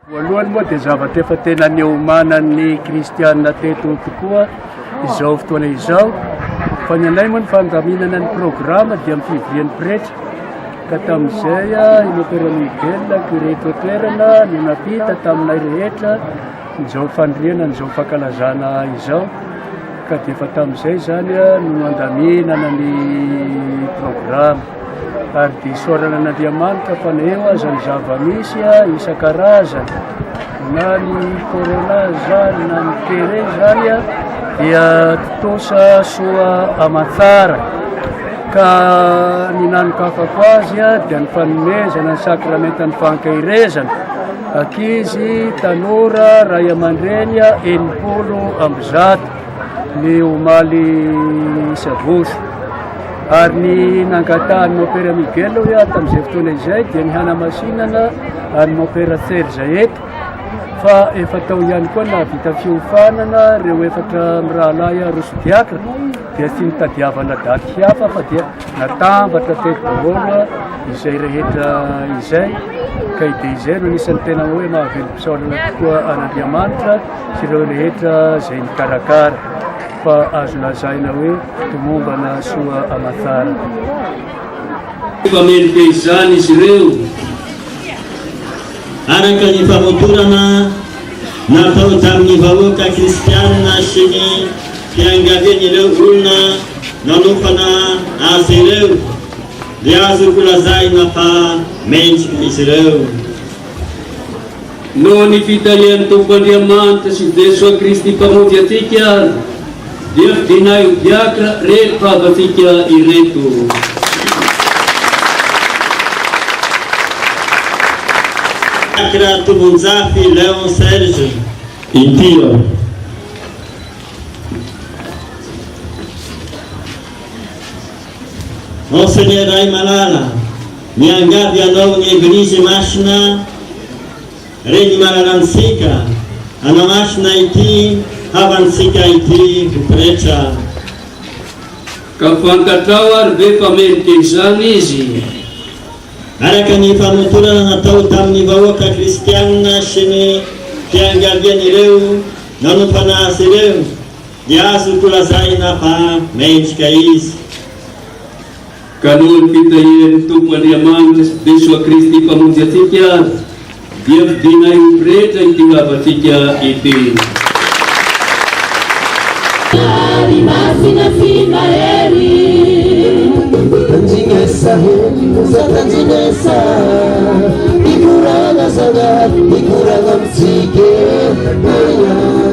Voalohany moa dia zavatra efa tena niomanan'ny kristianina teto tokoa izao fotoana izao. Fa ny anay moa ny fandaminana ny programa dia amin'ny fivorian'ny pretra. Ka tamin'izay i Père Miguel kureto toerana no napita taminay rehetra izao fandriana izao fankalazana izao. Ka dia efa tamin'izay zany no andaminana ny programa. Ary dia soarana an'Andriamanitra fa neo aza ny zava-misy isan-karazany na ny corona zany na ny tere zany dia totosa soa amatsara. Ka ny nanokafako azy dia ny fanomezana ny sakramenta ny fankahirezana ankizy tanora ray aman-dreny 80 ny omaly Savoso. Ary ny nangatahany Père Miguel tamin'izay fotoana izay dia ny hanamasinana ny Père Serge eto fa efa tao ihany koa na vita fiofanana reo efatra mirahalahy Rosodiakra dia tsy nitadiavana daty hafa fa dia natambatra teto daholo izay rehetra izay. Ka dia izay no nisan'ny tena hoe mahavelom-pisaorana tokoa an'Andriamanitra sy ireo rehetra izay nikarakara. Fa azo lazaina hoe tomombana soa amatsara. Famelika izany izy ireo araka ny famotorana natao tamin'ny vahoaka kristianina sy ny fiangavian'ireo olona nanofana azy ireo dia azoko lazaina fa mentsika izy ireo. Noho ny fitalian'ny Tompo Andriamanitra sy Jesosy Kristy mpamonjy atsika dia fidinay ho diakra reto avatsika ireto. Diakra Tomonjafy Léon Serge Intio. Monseigneur Ray Malala, miangavy anao ny Eglizy Masina reny malalantsika anamasina ity havantsika ity pretra. Ka fankatrao ary ve famelika izany izy araka ny famotorana natao tamin'ny vahoaka kristianina sy ny fiangavian'ireo nanomfana azy ireo dia azoko lazaina fa mentsika izy. Ka noho ny fitahian'ny Tompo Andriamanitra sy Jesosy Kristy mpamonjy atsika dia fidinay ho pretra ity havatsika ity. Masina simba heri tanjinesa heri tanjinesa ikurana sana ikurana mzike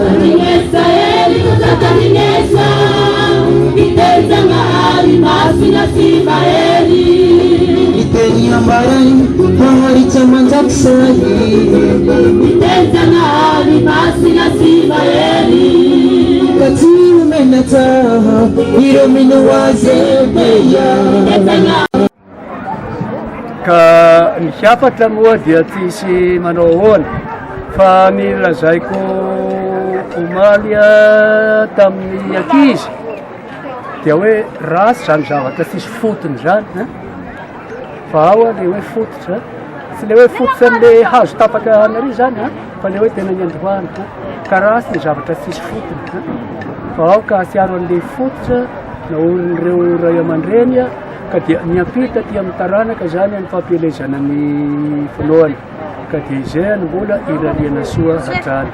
tanjinesa heri tanjinesa itenza ngari masina simba heri itenya mbarai pahari chamanjak sahi itenza ngari masina simba heri katimu menata hiro minuwaze meya. Ka ny hafatra moa dia tsisy manao ahoana fa nilazaiko omaly tamin'ny ankizy dia hoe rasy zany zavatra tsisy fotony zany fa ao le hoe fototra tsy le hoe fototra am'le hazo tapaka anary zany fa le hoe tena ny androany ka rasy ny zavatra tsisy fotony fa ao ka asiaro an'le fototra na olon'ireo ray aman-dreny ka dia niampita ty amin'ny taranaka zany amin'ny fampielezana ny finoany. Ka dia izay ny mbola irariana soa hatrany.